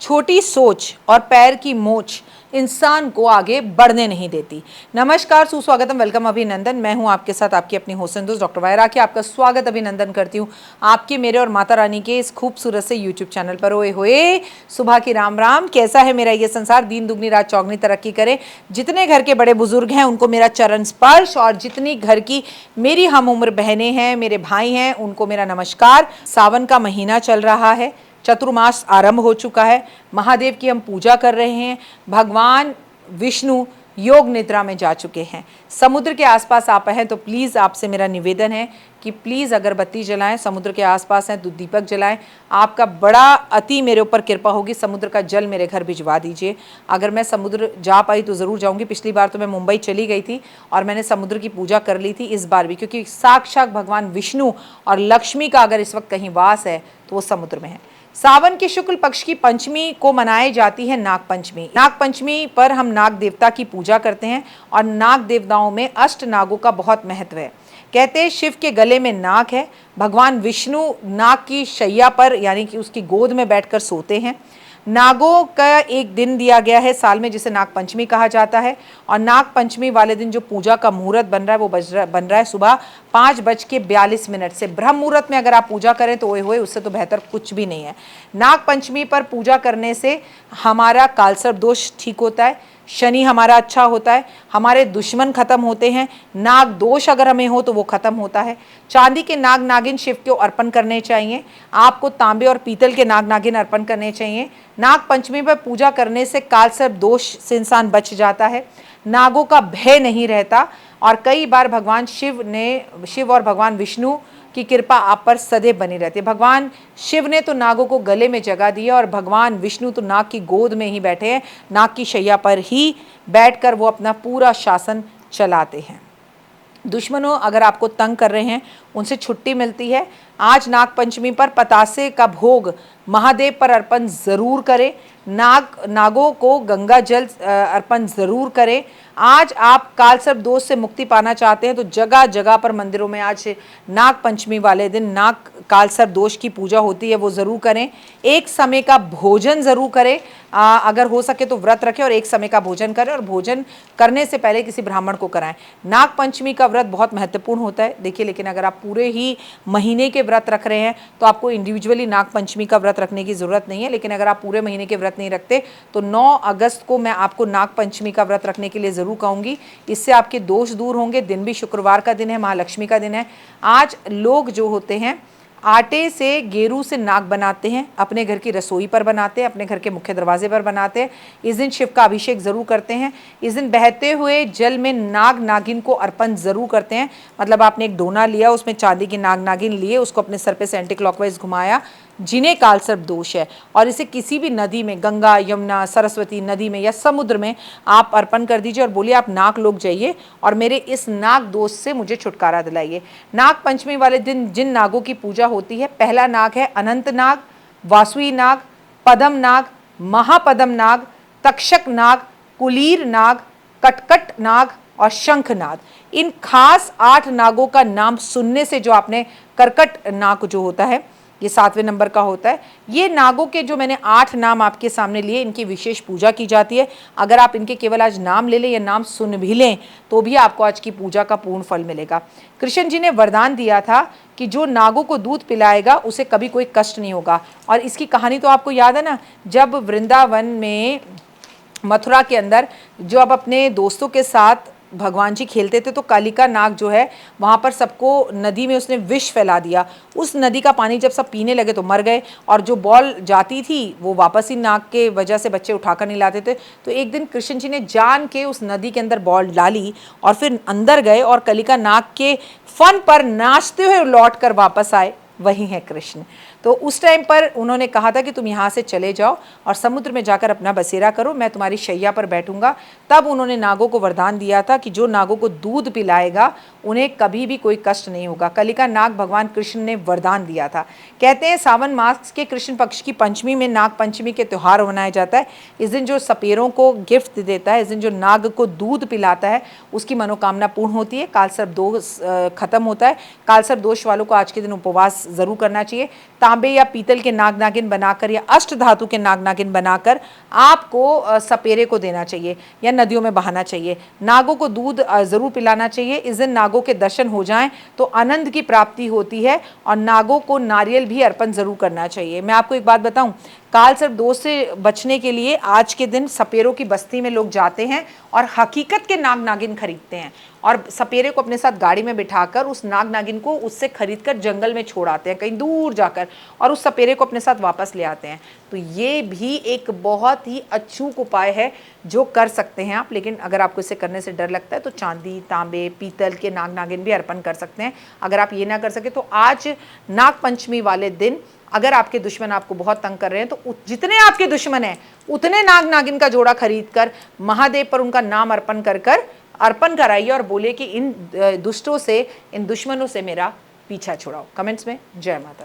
छोटी सोच और पैर की मोच इंसान को आगे बढ़ने नहीं देती। नमस्कार, सुस्वागतम, वेलकम, अभिनंदन। मैं हूं आपके साथ आपकी अपनी होसन दोस्त डॉक्टर वायरा की आपका स्वागत अभिनंदन करती हूं आपके, मेरे और माता रानी के इस खूबसूरत से यूट्यूब चैनल पर। ओए होए, सुबह की राम राम। कैसा है मेरा ये संसार? दिन दुगनी रात चौगनी तरक्की करे। जितने घर के बड़े बुजुर्ग हैं उनको मेरा चरण स्पर्श, और जितनी घर की मेरी हम उम्र बहनें हैं, मेरे भाई हैं, उनको मेरा नमस्कार। सावन का महीना चल रहा है, चतुर्मास आरंभ हो चुका है, महादेव की हम पूजा कर रहे हैं। भगवान विष्णु योग निद्रा में जा चुके हैं। समुद्र के आसपास आप हैं तो प्लीज़ आपसे मेरा निवेदन है कि प्लीज़ अगरबत्ती जलाएं। समुद्र के आसपास हैं तो दीपक जलाएं। आपका बड़ा अति मेरे ऊपर कृपा होगी। समुद्र का जल मेरे घर भिजवा दीजिए। अगर मैं समुद्र जा पाई तो ज़रूर जाऊंगी। पिछली बार तो मैं मुंबई चली गई थी और मैंने समुद्र की पूजा कर ली थी। इस बार भी, क्योंकि साक्षात भगवान विष्णु और लक्ष्मी का अगर इस वक्त कहीं वास है तो वो समुद्र में है। सावन के शुक्ल पक्ष की पंचमी को मनाई जाती है नाग पंचमी। नाग पंचमी पर हम नाग देवता की पूजा करते हैं और नाग देवताओं में अष्ट नागों का बहुत महत्व है। कहते हैं शिव के गले में नाग है। भगवान विष्णु नाग की शैया पर यानी कि उसकी गोद में बैठकर सोते हैं। नागों का एक दिन दिया गया है साल में जिसे नाग पंचमी कहा जाता है, और नाग पंचमी वाले दिन जो पूजा का मुहूर्त बन रहा है वो बन रहा है सुबह 5:42 से। ब्रह्म मुहूर्त में अगर आप पूजा करें तो ओए होए, उससे तो बेहतर कुछ भी नहीं है। नाग पंचमी पर पूजा करने से हमारा कालसर्प दोष ठीक होता है, शनि हमारा अच्छा होता है, हमारे दुश्मन खत्म होते हैं, नाग दोष अगर हमें हो तो वो खत्म होता है। चांदी के नाग नागिन शिव को अर्पण करने चाहिए। आपको तांबे और पीतल के नाग नागिन अर्पण करने चाहिए। नाग पंचमी पर पूजा करने से कालसर्प दोष से इंसान बच जाता है, नागों का भय नहीं रहता, और कई बार भगवान शिव और भगवान विष्णु की कृपा आप पर सदैव बनी रहती है। भगवान शिव ने तो नागों को गले में जगह दी है और भगवान विष्णु तो नाग की गोद में ही बैठे हैं, नाग की शैया पर ही बैठकर वो अपना पूरा शासन चलाते हैं। दुश्मनों अगर आपको तंग कर रहे हैं उनसे छुट्टी मिलती है। आज नाग पंचमी पर पतासे का भोग महादेव पर अर्पण ज़रूर करें। नागों को गंगा जल अर्पण ज़रूर करें। आज आप कालसर्प दोष से मुक्ति पाना चाहते हैं तो जगह जगह पर मंदिरों में आज नाग पंचमी वाले दिन नाग कालसर्प दोष की पूजा होती है, वो ज़रूर करें। एक समय का भोजन ज़रूर करें। अगर हो सके तो व्रत रखें और एक समय का भोजन करें, और भोजन करने से पहले किसी ब्राह्मण को कराएं। नाग पंचमी का व्रत बहुत महत्वपूर्ण होता है देखिए, लेकिन अगर आप पूरे ही महीने के व्रत रख रहे हैं तो आपको इंडिविजुअली नाग पंचमी का व्रत रखने की ज़रूरत नहीं है। लेकिन अगर आप पूरे महीने के व्रत नहीं रखते तो 9 अगस्त को मैं आपको नाग पंचमी का व्रत रखने के लिए ज़रूर कहूँगी। इससे आपके दोष दूर होंगे। दिन भी शुक्रवार का दिन है, महालक्ष्मी का दिन है। आज लोग जो होते हैं आटे से गेरू से नाग बनाते हैं, अपने घर की रसोई पर बनाते हैं, अपने घर के मुख्य दरवाजे पर बनाते हैं। इस दिन शिव का अभिषेक ज़रूर करते हैं। इस दिन बहते हुए जल में नाग नागिन को अर्पण ज़रूर करते हैं। मतलब आपने एक डोना लिया, उसमें चांदी की नाग नागिन लिए, उसको अपने सर पे से एंटी क्लॉकवाइज घुमाया, जिन्हें कालसर्प दोष है, और इसे किसी भी नदी में, गंगा, यमुना, सरस्वती नदी में या समुद्र में आप अर्पण कर दीजिए और बोलिए आप नाग लोग जाइए और मेरे इस नाग दोष से मुझे छुटकारा दिलाइए। नाग पंचमी वाले दिन जिन नागों की पूजा होती है, पहला नाग है अनंत नाग, वासुई नाग, पदम नाग, महापदम नाग, तक्षक नाग, कुलीर नाग, कटकट नाग और शंख नाग। इन खास 8 नागों का नाम सुनने से जो आपने कर्कट नाग जो होता है, ये 7वें नंबर का होता है। ये नागों के जो मैंने 8 नाम आपके सामने लिए, इनकी विशेष पूजा की जाती है। अगर आप इनके केवल आज नाम ले लें या नाम सुन भी लें तो भी आपको आज की पूजा का पूर्ण फल मिलेगा। कृष्ण जी ने वरदान दिया था कि जो नागों को दूध पिलाएगा उसे कभी कोई कष्ट नहीं होगा। और इसकी कहानी तो आपको याद है ना, जब वृंदावन में, मथुरा के अंदर, जो अब अपने दोस्तों के साथ भगवान जी खेलते थे तो कालिका नाग जो है वहाँ पर सबको नदी में उसने विष फैला दिया। उस नदी का पानी जब सब पीने लगे तो मर गए, और जो बॉल जाती थी वो वापस ही नाग के वजह से बच्चे उठाकर नहीं लाते थे। तो एक दिन कृष्ण जी ने जान के उस नदी के अंदर बॉल डाली और फिर अंदर गए और कलिका नाग के फन पर नाचते हुए लौट कर वापस आए। वही है कृष्ण। तो उस टाइम पर उन्होंने कहा था कि तुम यहाँ से चले जाओ और समुद्र में जाकर अपना बसेरा करो, मैं तुम्हारी शैया पर बैठूंगा। तब उन्होंने नागों को वरदान दिया था कि जो नागों को दूध पिलाएगा उन्हें कभी भी कोई कष्ट नहीं होगा। कलिका नाग भगवान कृष्ण ने वरदान दिया था। कहते हैं सावन मास के कृष्ण पक्ष की पंचमी में नाग पंचमी के त्यौहार मनाया जाता है। इस दिन जो सपेरों को गिफ्ट देता है, इस दिन जो नाग को दूध पिलाता है, उसकी मनोकामना पूर्ण होती है, कालसर्प दोष खत्म होता है। कालसर्प दोष वालों को आज के दिन उपवास जरूर करना चाहिए। तांबे या पीतल के नाग नागिन बनाकर या अष्ट धातु के नाग नागिन बनाकर आपको सपेरे को देना चाहिए या नदियों में बहाना चाहिए। नागों को दूध जरूर पिलाना चाहिए। इस दिन नागों के दर्शन हो जाएं तो आनंद की प्राप्ति होती है और नागों को नारियल भी अर्पण जरूर करना चाहिए। मैं आपको एक बात बताऊं, काल सर्प दोष से बचने के लिए आज के दिन सपेरों की बस्ती में लोग जाते हैं और हकीकत के नाग नागिन खरीदते हैं और सपेरे को अपने साथ गाड़ी में बिठाकर उस नाग नागिन को उससे खरीदकर जंगल में छोड़ आते हैं कहीं दूर जाकर, और उस सपेरे को अपने साथ वापस ले आते हैं। तो ये भी एक बहुत ही अचूक उपाय है जो कर सकते हैं आप। लेकिन अगर आपको इसे करने से डर लगता है तो चांदी, तांबे, पीतल के नाग नागिन भी अर्पण कर सकते हैं। अगर आप ये ना कर सके तो आज नाग पंचमी वाले दिन अगर आपके दुश्मन आपको बहुत तंग कर रहे हैं तो जितने आपके दुश्मन हैं उतने नाग नागिन का जोड़ा खरीद कर महादेव पर उनका नाम अर्पण अर्पण कराइए और बोलिए कि इन दुष्टों से, इन दुश्मनों से मेरा पीछा छुड़ाओ। कमेंट्स में जय माता।